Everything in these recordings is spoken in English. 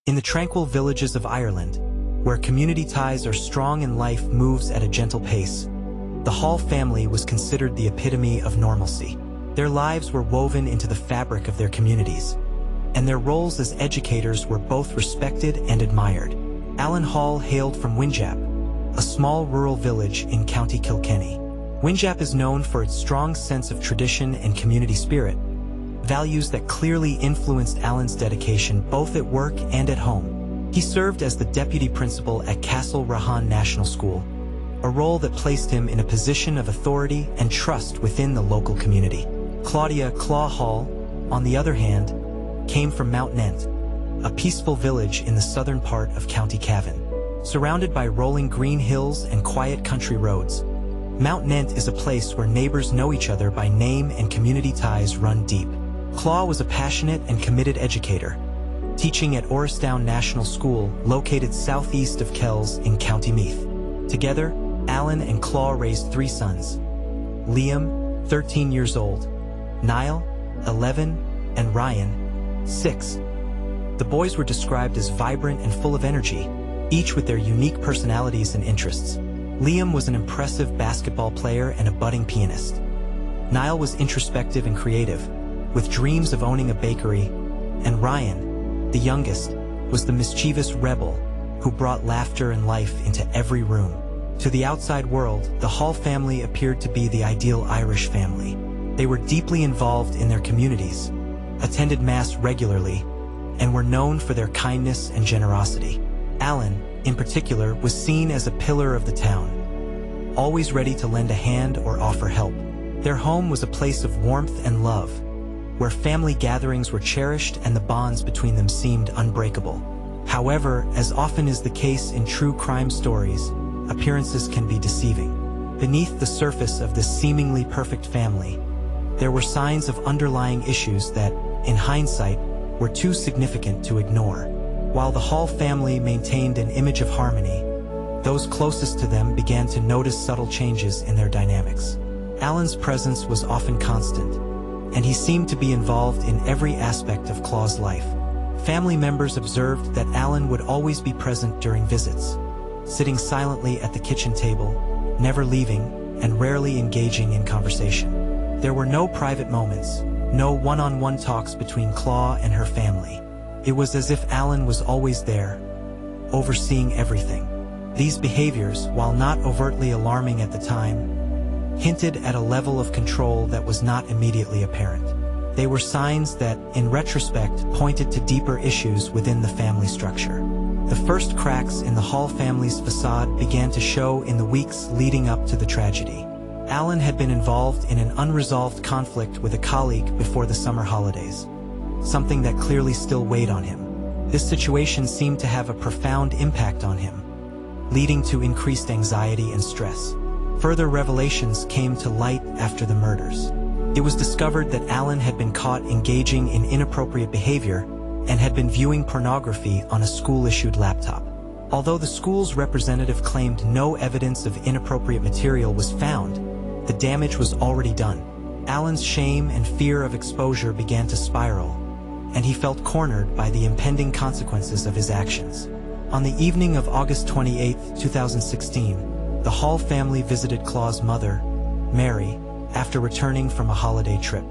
In the tranquil villages of Ireland, where community ties are strong and life moves at a gentle pace, the Haw family was considered the epitome of normalcy. Their lives were woven into the fabric of their communities, and their roles as educators were both respected and admired. Allan Haw hailed from Winjap, a small rural village in County Kilkenny. Winjap is known for its strong sense of tradition and community spirit, values that clearly influenced Allan's dedication both at work and at home. He served as the deputy principal at Castle Rahan National School, a role that placed him in a position of authority and trust within the local community. Claudia Haw, on the other hand, came from Mount Nent, a peaceful village in the southern part of County Cavan. Surrounded by rolling green hills and quiet country roads, Mount Nent is a place where neighbors know each other by name and community ties run deep. Claudia was a passionate and committed educator, teaching at Orristown National School, located southeast of Kells in County Meath. Together, Allan and Claudia raised 3 sons: Liam, 13 years old, Nile, 11, and Ryan, 6. The boys were described as vibrant and full of energy, each with their unique personalities and interests. Liam was an impressive basketball player and a budding pianist. Nile was introspective and creative, with dreams of owning a bakery, and Ryan, the youngest, was the mischievous rebel who brought laughter and life into every room. To the outside world, the Haw family appeared to be the ideal Irish family. They were deeply involved in their communities, attended Mass regularly, and were known for their kindness and generosity. Allan, in particular, was seen as a pillar of the town, always ready to lend a hand or offer help. Their home was a place of warmth and love, where family gatherings were cherished and the bonds between them seemed unbreakable. However, as often is the case in true crime stories, appearances can be deceiving. Beneath the surface of this seemingly perfect family, there were signs of underlying issues that, in hindsight, were too significant to ignore. While the Haw family maintained an image of harmony, those closest to them began to notice subtle changes in their dynamics. Allan's presence was often constant, and he seemed to be involved in every aspect of Claudia's life. Family members observed that Allan would always be present during visits, sitting silently at the kitchen table, never leaving, and rarely engaging in conversation. There were no private moments, no one-on-one talks between Claudia and her family. It was as if Allan was always there, overseeing everything. These behaviors, while not overtly alarming at the time, hinted at a level of control that was not immediately apparent. They were signs that, in retrospect, pointed to deeper issues within the family structure. The first cracks in the Haw family's facade began to show in the weeks leading up to the tragedy. Allan had been involved in an unresolved conflict with a colleague before the summer holidays, something that clearly still weighed on him. This situation seemed to have a profound impact on him, leading to increased anxiety and stress. Further revelations came to light after the murders. It was discovered that Allan had been caught engaging in inappropriate behavior and had been viewing pornography on a school-issued laptop. Although the school's representative claimed no evidence of inappropriate material was found, the damage was already done. Allan's shame and fear of exposure began to spiral, and he felt cornered by the impending consequences of his actions. On the evening of August 28, 2016, the Haw family visited Claudia's mother, Mary, after returning from a holiday trip.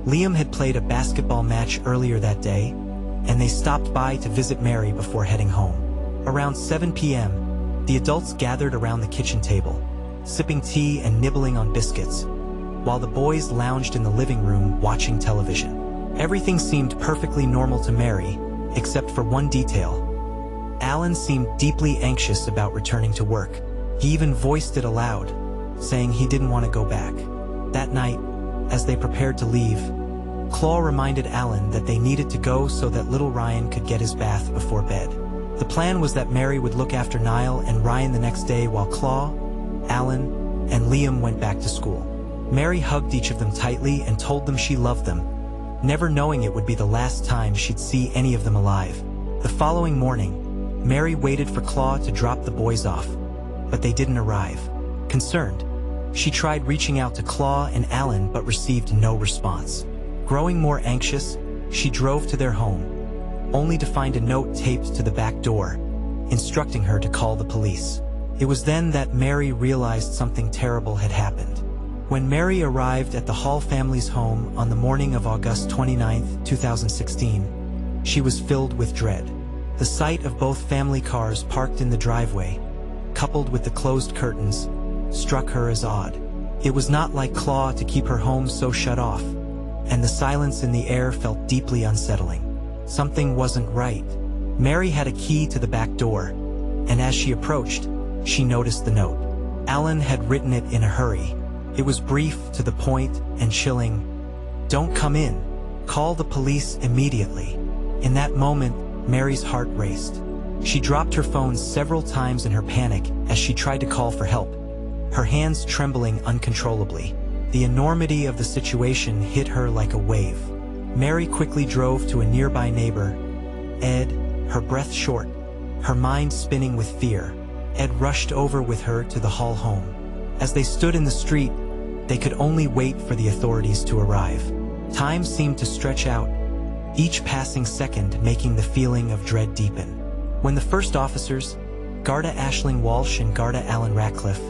Liam had played a basketball match earlier that day, and they stopped by to visit Mary before heading home. Around 7 p.m., the adults gathered around the kitchen table, sipping tea and nibbling on biscuits, while the boys lounged in the living room watching television. Everything seemed perfectly normal to Mary, except for one detail. Allan seemed deeply anxious about returning to work. He even voiced it aloud, saying he didn't want to go back. That night, as they prepared to leave, Claudia reminded Allan that they needed to go so that little Ryan could get his bath before bed. The plan was that Mary would look after Nile and Ryan the next day while Claudia, Allan, and Liam went back to school. Mary hugged each of them tightly and told them she loved them, never knowing it would be the last time she'd see any of them alive. The following morning, Mary waited for Claudia to drop the boys off, but they didn't arrive. Concerned, she tried reaching out to Claudia and Allan but received no response. Growing more anxious, she drove to their home, only to find a note taped to the back door, instructing her to call the police. It was then that Mary realized something terrible had happened. When Mary arrived at the Hall family's home on the morning of August 29, 2016, she was filled with dread. The sight of both family cars parked in the driveway, coupled with the closed curtains, struck her as odd. It was not like Claudia to keep her home so shut off, and the silence in the air felt deeply unsettling. Something wasn't right. Mary had a key to the back door, and as she approached, she noticed the note. Allan had written it in a hurry. It was brief, to the point, and chilling. "Don't come in. Call the police immediately." In that moment, Mary's heart raced. She dropped her phone several times in her panic as she tried to call for help, her hands trembling uncontrollably. The enormity of the situation hit her like a wave. Mary quickly drove to a nearby neighbor, Ed, her breath short, her mind spinning with fear. Ed rushed over with her to the Hall home. As they stood in the street, they could only wait for the authorities to arrive. Time seemed to stretch out, each passing second making the feeling of dread deepen. When the first officers, Garda Aisling Walsh and Garda Allan Ratcliffe,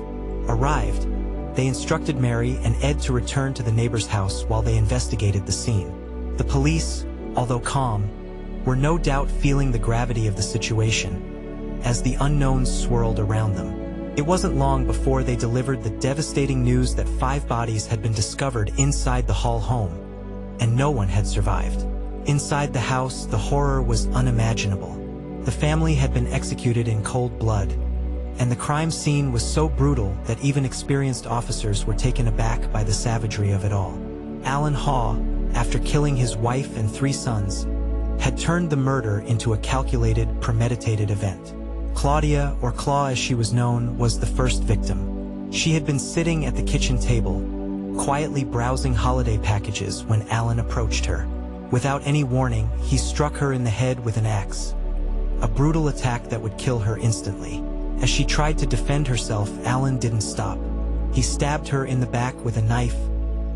arrived, they instructed Mary and Ed to return to the neighbor's house while they investigated the scene. The police, although calm, were no doubt feeling the gravity of the situation, as the unknowns swirled around them. It wasn't long before they delivered the devastating news that 5 bodies had been discovered inside the Hall home, and no one had survived. Inside the house, the horror was unimaginable. The family had been executed in cold blood, and the crime scene was so brutal that even experienced officers were taken aback by the savagery of it all. Allan Haw, after killing his wife and 3 sons, had turned the murder into a calculated, premeditated event. Claudia, or Claw as she was known, was the first victim. She had been sitting at the kitchen table, quietly browsing holiday packages when Allan approached her. Without any warning, he struck her in the head with an axe, a brutal attack that would kill her instantly. As she tried to defend herself, Allan didn't stop. He stabbed her in the back with a knife,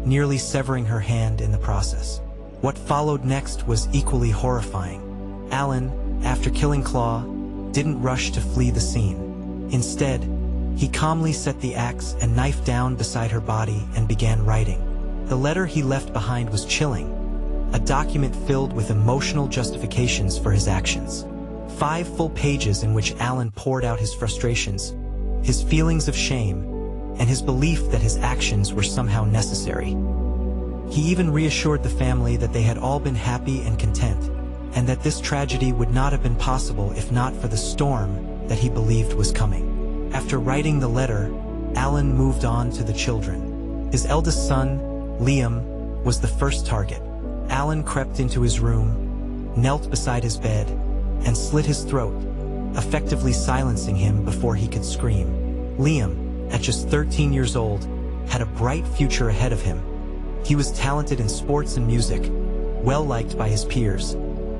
nearly severing her hand in the process. What followed next was equally horrifying. Allan, after killing Claw, didn't rush to flee the scene. Instead, he calmly set the axe and knife down beside her body and began writing. The letter he left behind was chilling, a document filled with emotional justifications for his actions. 5 full pages in which Allan poured out his frustrations, his feelings of shame, and his belief that his actions were somehow necessary. He even reassured the family that they had all been happy and content, and that this tragedy would not have been possible if not for the storm that he believed was coming. After writing the letter, Allan moved on to the children. His eldest son, Liam, was the first target. Allan crept into his room, knelt beside his bed, and slit his throat, effectively silencing him before he could scream. Liam, at just 13 years old, had a bright future ahead of him. He was talented in sports and music, well-liked by his peers,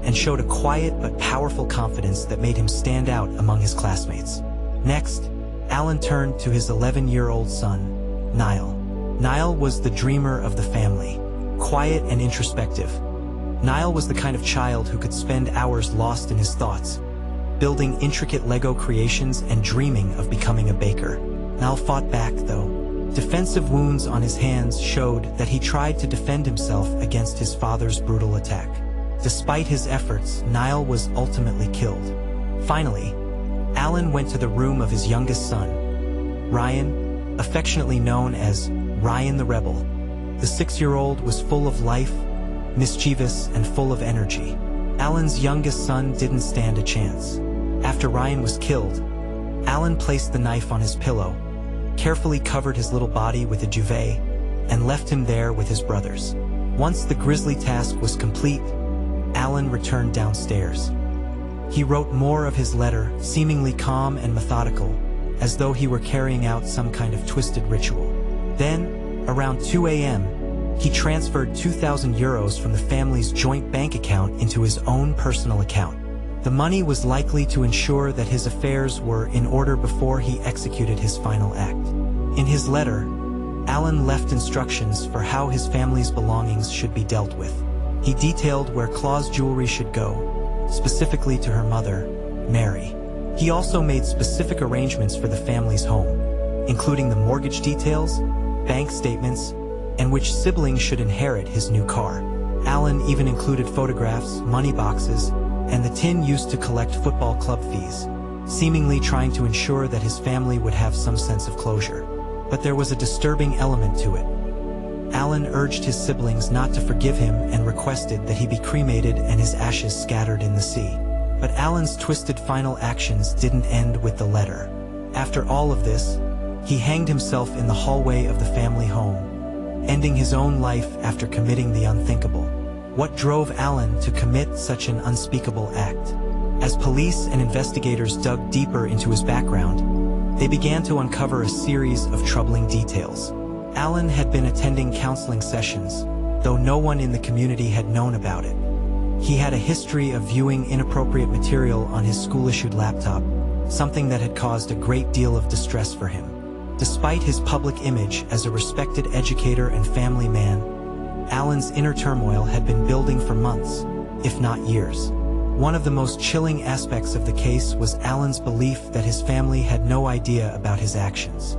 and showed a quiet but powerful confidence that made him stand out among his classmates. Next, Allan turned to his 11-year-old son, Nile. Nile was the dreamer of the family, quiet and introspective. Nile was the kind of child who could spend hours lost in his thoughts, building intricate Lego creations and dreaming of becoming a baker. Nile fought back, though. Defensive wounds on his hands showed that he tried to defend himself against his father's brutal attack. Despite his efforts, Nile was ultimately killed. Finally, Allan went to the room of his youngest son, Ryan, affectionately known as Ryan the Rebel. The 6-year-old was full of life, mischievous, and full of energy. Allan's youngest son didn't stand a chance. After Ryan was killed, Allan placed the knife on his pillow, carefully covered his little body with a duvet, and left him there with his brothers. Once the grisly task was complete, Allan returned downstairs. He wrote more of his letter, seemingly calm and methodical, as though he were carrying out some kind of twisted ritual. Then, around 2 a.m., he transferred 2,000 euros from the family's joint bank account into his own personal account. The money was likely to ensure that his affairs were in order before he executed his final act. In his letter, Allan left instructions for how his family's belongings should be dealt with. He detailed where Claw's jewelry should go, specifically to her mother, Mary. He also made specific arrangements for the family's home, including the mortgage details, bank statements, and which siblings should inherit his new car. Allan even included photographs, money boxes, and the tin used to collect football club fees, seemingly trying to ensure that his family would have some sense of closure. But there was a disturbing element to it. Allan urged his siblings not to forgive him and requested that he be cremated and his ashes scattered in the sea. But Allan's twisted final actions didn't end with the letter. After all of this, he hanged himself in the hallway of the family home, ending his own life after committing the unthinkable. What drove Allan to commit such an unspeakable act? As police and investigators dug deeper into his background, they began to uncover a series of troubling details. Allan had been attending counseling sessions, though no one in the community had known about it. He had a history of viewing inappropriate material on his school-issued laptop, something that had caused a great deal of distress for him. Despite his public image as a respected educator and family man, Allan's inner turmoil had been building for months, if not years. One of the most chilling aspects of the case was Allan's belief that his family had no idea about his actions.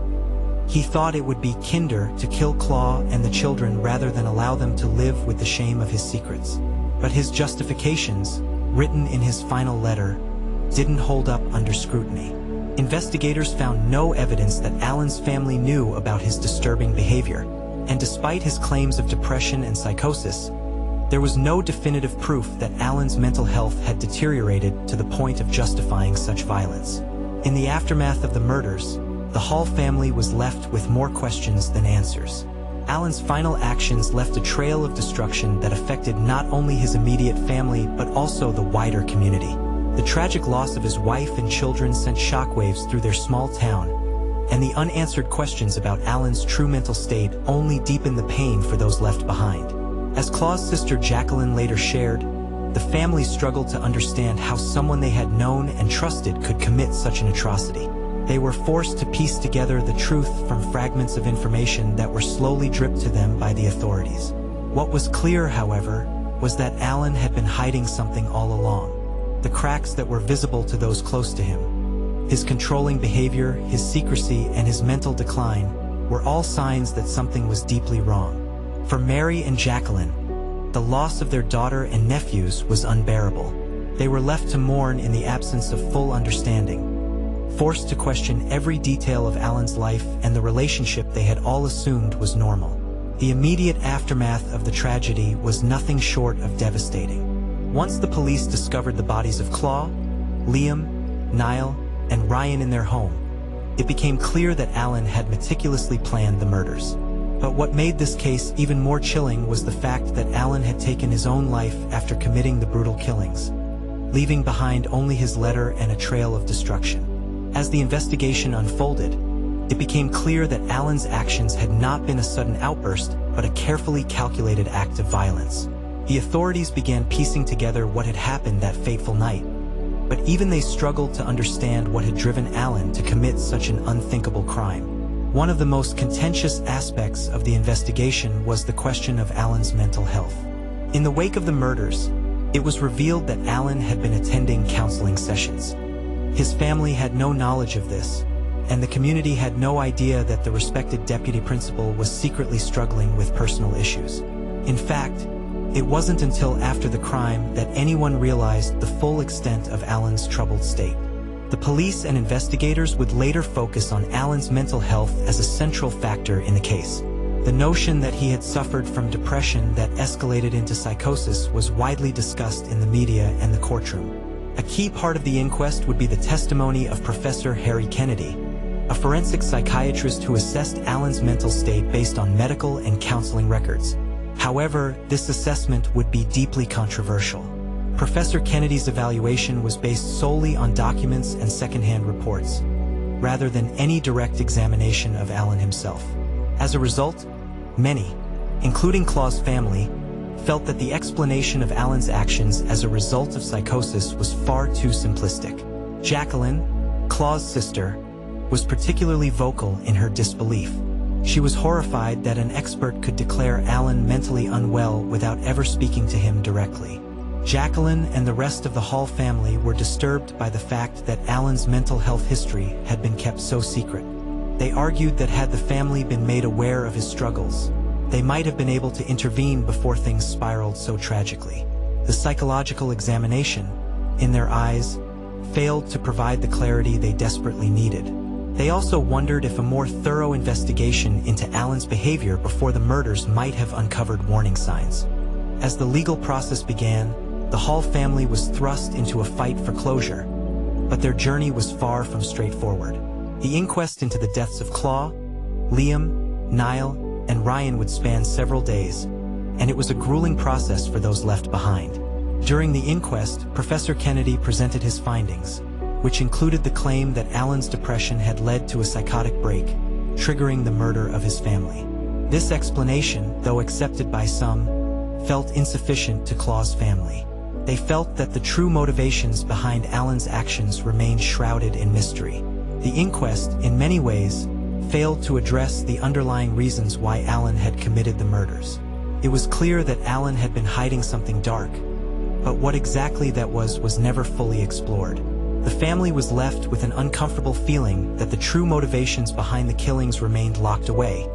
He thought it would be kinder to kill Claw and the children rather than allow them to live with the shame of his secrets. But his justifications, written in his final letter, didn't hold up under scrutiny. Investigators found no evidence that Allan's family knew about his disturbing behavior, and despite his claims of depression and psychosis, there was no definitive proof that Allan's mental health had deteriorated to the point of justifying such violence. In the aftermath of the murders, the Haw family was left with more questions than answers. Allan's final actions left a trail of destruction that affected not only his immediate family but also the wider community. The tragic loss of his wife and children sent shockwaves through their small town, and the unanswered questions about Allan's true mental state only deepened the pain for those left behind. As Claw's sister Jacqueline later shared, the family struggled to understand how someone they had known and trusted could commit such an atrocity. They were forced to piece together the truth from fragments of information that were slowly dripped to them by the authorities. What was clear, however, was that Allan had been hiding something all along. The cracks that were visible to those close to him, his controlling behavior, his secrecy, and his mental decline, were all signs that something was deeply wrong. For Mary and Jacqueline, the loss of their daughter and nephews was unbearable. They were left to mourn in the absence of full understanding, forced to question every detail of Allan's life and the relationship they had all assumed was normal. The immediate aftermath of the tragedy was nothing short of devastating. Once the police discovered the bodies of Claw, Liam, Nile, and Ryan in their home, it became clear that Allan had meticulously planned the murders. But what made this case even more chilling was the fact that Allan had taken his own life after committing the brutal killings, leaving behind only his letter and a trail of destruction. As the investigation unfolded, it became clear that Allan's actions had not been a sudden outburst, but a carefully calculated act of violence. The authorities began piecing together what had happened that fateful night, but even they struggled to understand what had driven Allan to commit such an unthinkable crime. One of the most contentious aspects of the investigation was the question of Allan's mental health. In the wake of the murders, it was revealed that Allan had been attending counseling sessions. His family had no knowledge of this, and the community had no idea that the respected deputy principal was secretly struggling with personal issues. In fact, it wasn't until after the crime that anyone realized the full extent of Allan's troubled state. The police and investigators would later focus on Allan's mental health as a central factor in the case. The notion that he had suffered from depression that escalated into psychosis was widely discussed in the media and the courtroom. A key part of the inquest would be the testimony of Professor Harry Kennedy, a forensic psychiatrist who assessed Allan's mental state based on medical and counseling records. However, this assessment would be deeply controversial. Professor Kennedy's evaluation was based solely on documents and secondhand reports, rather than any direct examination of Allan himself. As a result, many, including Claw's family, felt that the explanation of Allan's actions as a result of psychosis was far too simplistic. Jacqueline, Claw's sister, was particularly vocal in her disbelief. She was horrified that an expert could declare Allan mentally unwell without ever speaking to him directly. Jacqueline and the rest of the Haw family were disturbed by the fact that Allan's mental health history had been kept so secret. They argued that had the family been made aware of his struggles, they might have been able to intervene before things spiraled so tragically. The psychological examination, in their eyes, failed to provide the clarity they desperately needed. They also wondered if a more thorough investigation into Allan's behavior before the murders might have uncovered warning signs. As the legal process began, the Haw family was thrust into a fight for closure, but their journey was far from straightforward. The inquest into the deaths of Claude, Liam, Nile, and Ryan would span several days, and it was a grueling process for those left behind. During the inquest, Professor Kennedy presented his findings, which included the claim that Allan's depression had led to a psychotic break, triggering the murder of his family. This explanation, though accepted by some, felt insufficient to Claude's family. They felt that the true motivations behind Allan's actions remained shrouded in mystery. The inquest, in many ways, failed to address the underlying reasons why Allan had committed the murders. It was clear that Allan had been hiding something dark, but what exactly that was never fully explored. The family was left with an uncomfortable feeling that the true motivations behind the killings remained locked away,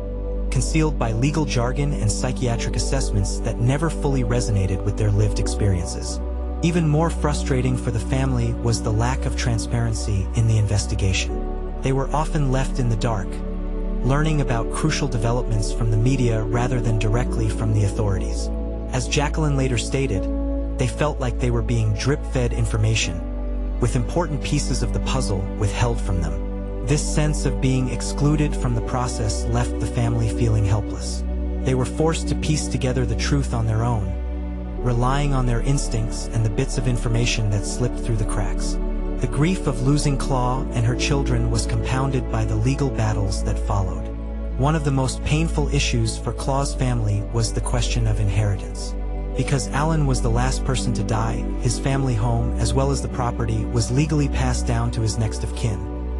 concealed by legal jargon and psychiatric assessments that never fully resonated with their lived experiences. Even more frustrating for the family was the lack of transparency in the investigation. They were often left in the dark, learning about crucial developments from the media rather than directly from the authorities. As Jacqueline later stated, they felt like they were being drip-fed information, with important pieces of the puzzle withheld from them. This sense of being excluded from the process left the family feeling helpless. They were forced to piece together the truth on their own, relying on their instincts and the bits of information that slipped through the cracks. The grief of losing Claude and her children was compounded by the legal battles that followed. One of the most painful issues for Claude's family was the question of inheritance. Because Allan was the last person to die, his family home, as well as the property, was legally passed down to his next of kin,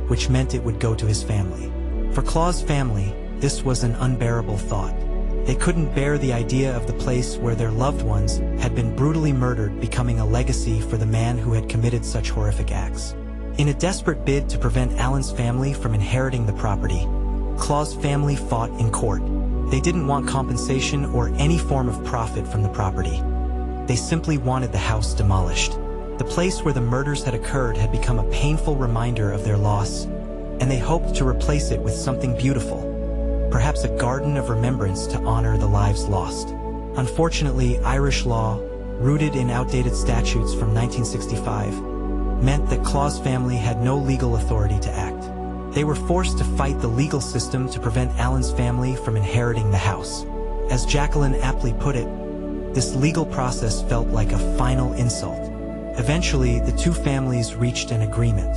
which meant it would go to his family. For Claude's family, this was an unbearable thought. They couldn't bear the idea of the place where their loved ones had been brutally murdered becoming a legacy for the man who had committed such horrific acts. In a desperate bid to prevent Allan's family from inheriting the property, Claude's family fought in court. They didn't want compensation or any form of profit from the property. They simply wanted the house demolished. The place where the murders had occurred had become a painful reminder of their loss, and they hoped to replace it with something beautiful, perhaps a garden of remembrance to honor the lives lost. Unfortunately, Irish law, rooted in outdated statutes from 1965, meant that Claude's family had no legal authority to act. They were forced to fight the legal system to prevent Allan's family from inheriting the house. As Jacqueline aptly put it, this legal process felt like a final insult. Eventually, the two families reached an agreement.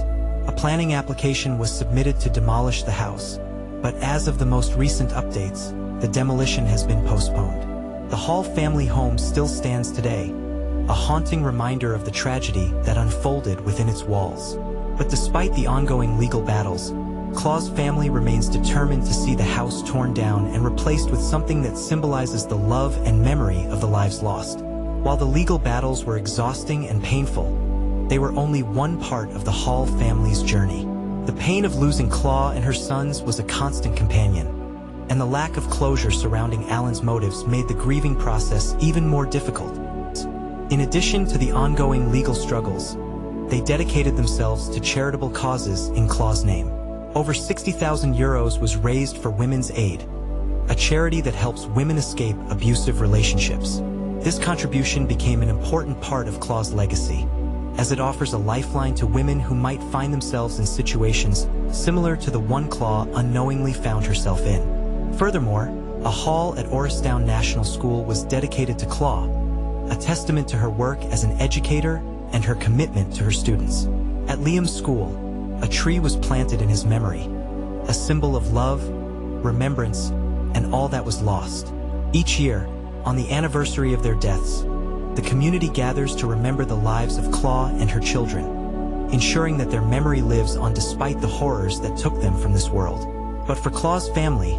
A planning application was submitted to demolish the house, but as of the most recent updates, the demolition has been postponed. The Haw family home still stands today, a haunting reminder of the tragedy that unfolded within its walls. But despite the ongoing legal battles, Claude's family remains determined to see the house torn down and replaced with something that symbolizes the love and memory of the lives lost. While the legal battles were exhausting and painful, they were only one part of the Haw family's journey. The pain of losing Claude and her sons was a constant companion, and the lack of closure surrounding Allan's motives made the grieving process even more difficult. In addition to the ongoing legal struggles, they dedicated themselves to charitable causes in Claude's name. Over 60,000 euros was raised for Women's Aid, a charity that helps women escape abusive relationships. This contribution became an important part of Claude's legacy, as it offers a lifeline to women who might find themselves in situations similar to the one Claude unknowingly found herself in. Furthermore, a hall at Orristown National School was dedicated to Claude, a testament to her work as an educator and her commitment to her students. At Liam's school, a tree was planted in his memory, a symbol of love, remembrance, and all that was lost. Each year, on the anniversary of their deaths, the community gathers to remember the lives of Claude and her children, ensuring that their memory lives on despite the horrors that took them from this world. But for Claude's family,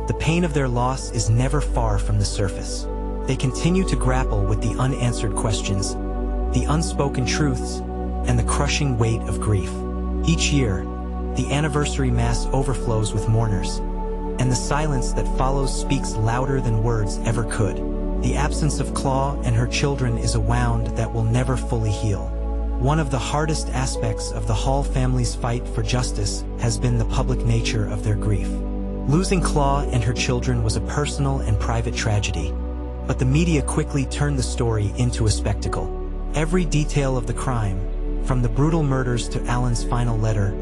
the pain of their loss is never far from the surface. They continue to grapple with the unanswered questions: the unspoken truths, and the crushing weight of grief. Each year, the anniversary mass overflows with mourners, and the silence that follows speaks louder than words ever could. The absence of Claw and her children is a wound that will never fully heal. One of the hardest aspects of the Haw family's fight for justice has been the public nature of their grief. Losing Claw and her children was a personal and private tragedy, but the media quickly turned the story into a spectacle. Every detail of the crime, from the brutal murders to Allan's final letter,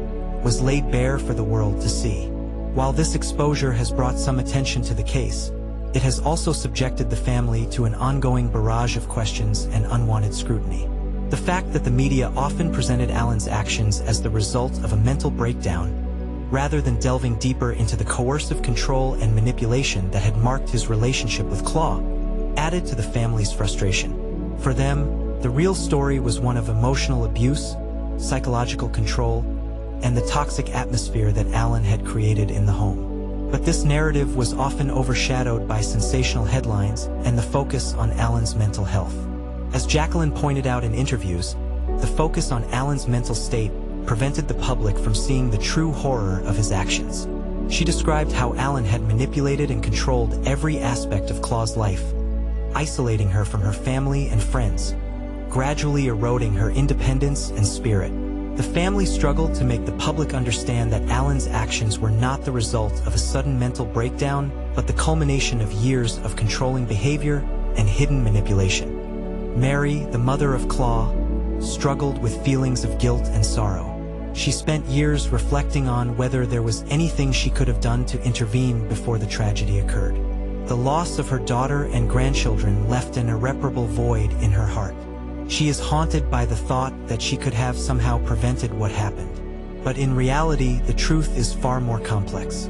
was laid bare for the world to see. While this exposure has brought some attention to the case, it has also subjected the family to an ongoing barrage of questions and unwanted scrutiny. The fact that the media often presented Allan's actions as the result of a mental breakdown, rather than delving deeper into the coercive control and manipulation that had marked his relationship with Claw, added to the family's frustration. For them, the real story was one of emotional abuse, psychological control, and the toxic atmosphere that Allan had created in the home. But this narrative was often overshadowed by sensational headlines and the focus on Allan's mental health. As Jacqueline pointed out in interviews, the focus on Allan's mental state prevented the public from seeing the true horror of his actions. She described how Allan had manipulated and controlled every aspect of Claw's life, isolating her from her family and friends, gradually eroding her independence and spirit. The family struggled to make the public understand that Allan's actions were not the result of a sudden mental breakdown, but the culmination of years of controlling behavior and hidden manipulation. Mary, the mother of Claw, struggled with feelings of guilt and sorrow. She spent years reflecting on whether there was anything she could have done to intervene before the tragedy occurred. The loss of her daughter and grandchildren left an irreparable void in her heart. She is haunted by the thought that she could have somehow prevented what happened. But in reality, the truth is far more complex.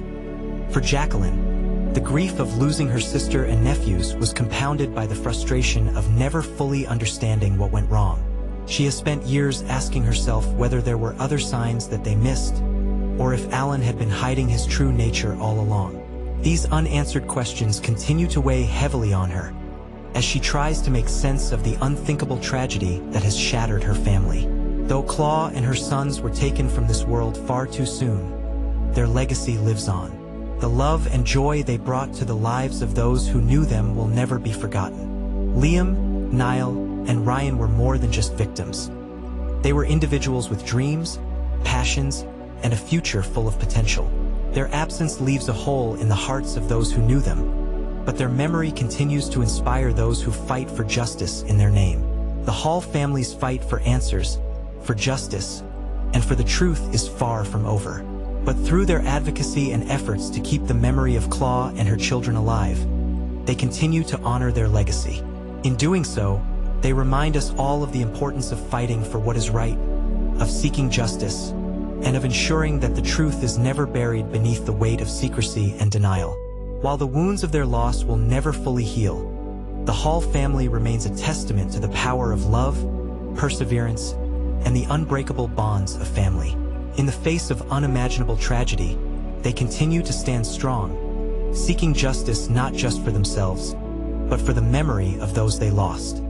For Jacqueline, the grief of losing her sister and nephews was compounded by the frustration of never fully understanding what went wrong. She has spent years asking herself whether there were other signs that they missed, or if Allan had been hiding his true nature all along. These unanswered questions continue to weigh heavily on her, as she tries to make sense of the unthinkable tragedy that has shattered her family. Though Claw and her sons were taken from this world far too soon, their legacy lives on. The love and joy they brought to the lives of those who knew them will never be forgotten. Liam, Nile, and Ryan were more than just victims. They were individuals with dreams, passions, and a future full of potential. Their absence leaves a hole in the hearts of those who knew them, but their memory continues to inspire those who fight for justice in their name. The Haw family's fight for answers, for justice, and for the truth is far from over. But through their advocacy and efforts to keep the memory of Claw and her children alive, they continue to honor their legacy. In doing so, they remind us all of the importance of fighting for what is right, of seeking justice, and of ensuring that the truth is never buried beneath the weight of secrecy and denial. While the wounds of their loss will never fully heal, the Haw family remains a testament to the power of love, perseverance, and the unbreakable bonds of family. In the face of unimaginable tragedy, they continue to stand strong, seeking justice not just for themselves, but for the memory of those they lost.